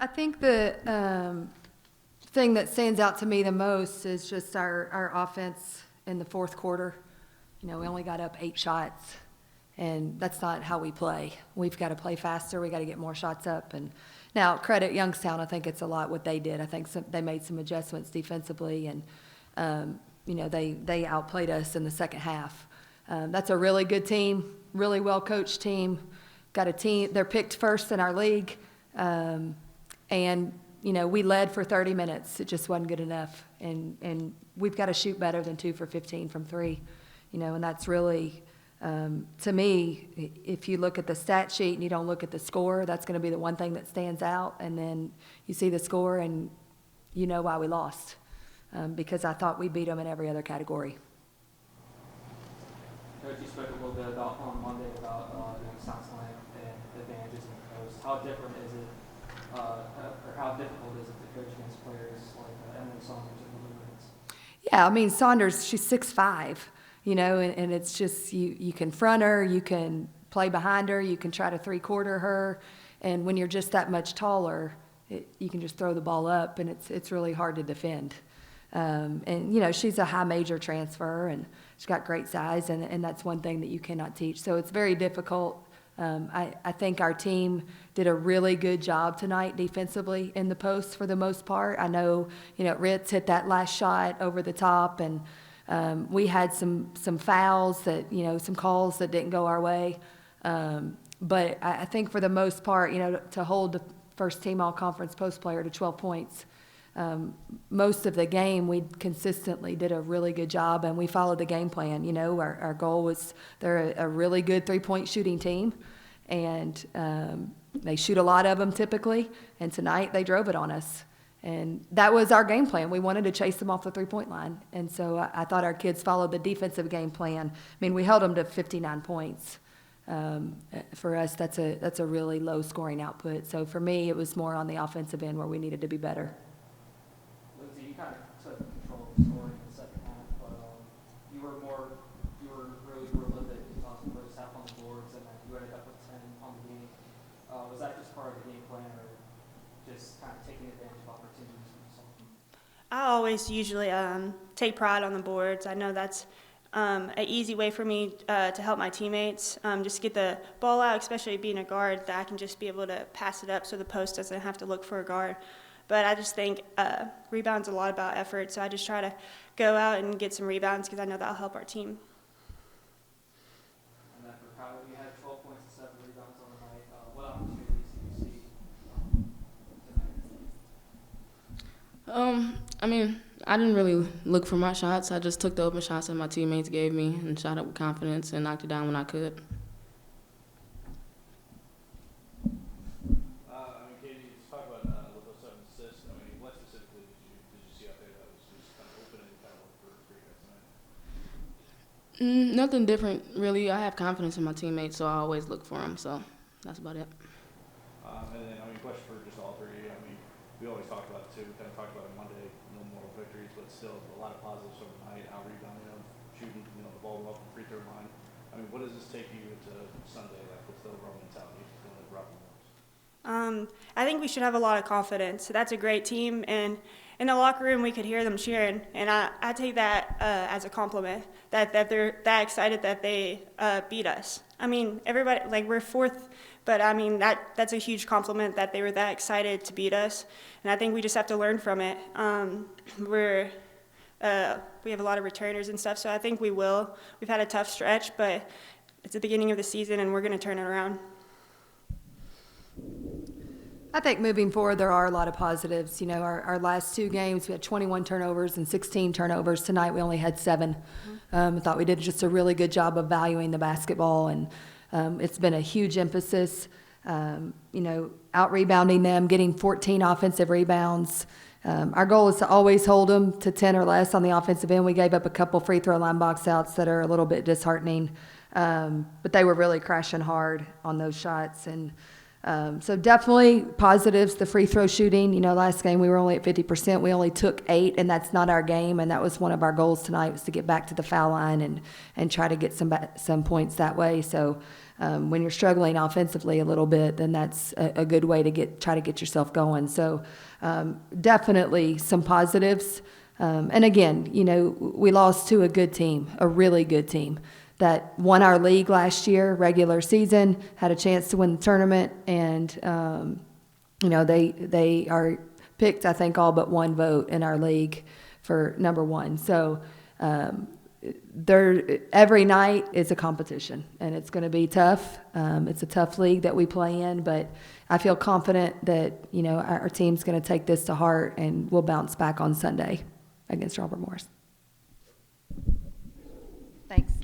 I think the thing that stands out to me the most is just our offense in the fourth quarter. We only got up 8 shots, and that's not how we play. We've got to play faster. We got to get more shots up. And now, credit Youngstown. I think it's a lot what they did. I think they made some adjustments defensively, and they outplayed us in the second half. That's a really good team, really well coached team. Got a team. They're picked first in our league. We led for 30 minutes. It just wasn't good enough. And we've got to shoot better than 2 for 15 from 3. And that's really, to me, if you look at the stat sheet and you don't look at the score, that's going to be the one thing that stands out. And then you see the score and you know why we lost, because I thought we beat them in every other category. Coach, you spoke a little bit about on Monday about Youngstown's length and advantages in the post. How different is it, or how difficult is it to coach against players like Emily Saunders and Lou? Yeah, Saunders, she's 6'5", and it's just you confront her, you can play behind her, you can try to three-quarter her, and when you're just that much taller, you can just throw the ball up, and it's really hard to defend. She's a high major transfer, and she's got great size, and that's one thing that you cannot teach. So it's very difficult. I think our team did a really good job tonight defensively in the post for the most part. I know, Ritz hit that last shot over the top, and we had some fouls that, some calls that didn't go our way. But I think for the most part, to hold the first team all-conference post player to 12 points, most of the game we consistently did a really good job, and we followed the game plan. Our goal was they're a really good three-point shooting team, and they shoot a lot of them typically, and tonight they drove it on us. And that was our game plan. We wanted to chase them off the three-point line, and so I thought our kids followed the defensive game plan. We held them to 59 points. For us, that's a really low scoring output. So for me, it was more on the offensive end where we needed to be better. You kind of took control of the scoring in the second half, but you were really prolific in the first half on the boards, and then you ended up with 10 on the game. Was that just part of the game plan, or just kind of taking advantage of opportunities from yourself? I always usually take pride on the boards. I know that's an easy way for me to help my teammates, just get the ball out, especially being a guard, that I can just be able to pass it up so the post doesn't have to look for a guard. But I just think rebounds a lot about effort, so I just try to go out and get some rebounds because I know that'll help our team. And then for Kyler, you had 12 points and 7 rebounds on the night. What opportunities did you see tonight? I didn't really look for my shots. I just took the open shots that my teammates gave me and shot it with confidence and knocked it down when I could. Nothing different, really. I have confidence in my teammates, so I always look for them. So that's about it. And then, question for just all three. We always talk about it too. We kind of talked about it Monday, no moral victories, but still a lot of positives from tonight. Out rebounding them, shooting, the ball off the free throw line. What does this take you into Sunday? What's the overall mentality feeling like Rockland? I think we should have a lot of confidence. That's a great team, and in the locker room we could hear them cheering, and I take that as a compliment that they're that excited that they beat us. Everybody, we're fourth, but that's a huge compliment that they were that excited to beat us, and I think we just have to learn from it. We have a lot of returners and stuff, so I think we will. We've had a tough stretch, but it's the beginning of the season, and we're going to turn it around. I think moving forward, there are a lot of positives. Our last 2 games, we had 21 turnovers and 16 turnovers. Tonight, we only had 7. I thought we did just a really good job of valuing the basketball, and it's been a huge emphasis, out-rebounding them, getting 14 offensive rebounds. Our goal is to always hold them to 10 or less on the offensive end. We gave up a couple free throw line box outs that are a little bit disheartening, but they were really crashing hard on those shots. And so definitely positives, the free throw shooting. Last game we were only at 50%. We only took 8, and that's not our game. And that was one of our goals tonight, was to get back to the foul line and try to get some points that way. So when you're struggling offensively a little bit, then that's a good way to try to get yourself going. So definitely some positives. And again, you know, we lost to a good team, a really good team that won our league last year, regular season, had a chance to win the tournament, and you know, they are picked, I think, all but one vote in our league for number one. So every night is a competition, and it's going to be tough. It's a tough league that we play in, but I feel confident that, you know, our team's going to take this to heart, and we'll bounce back on Sunday against Robert Morris. Thanks.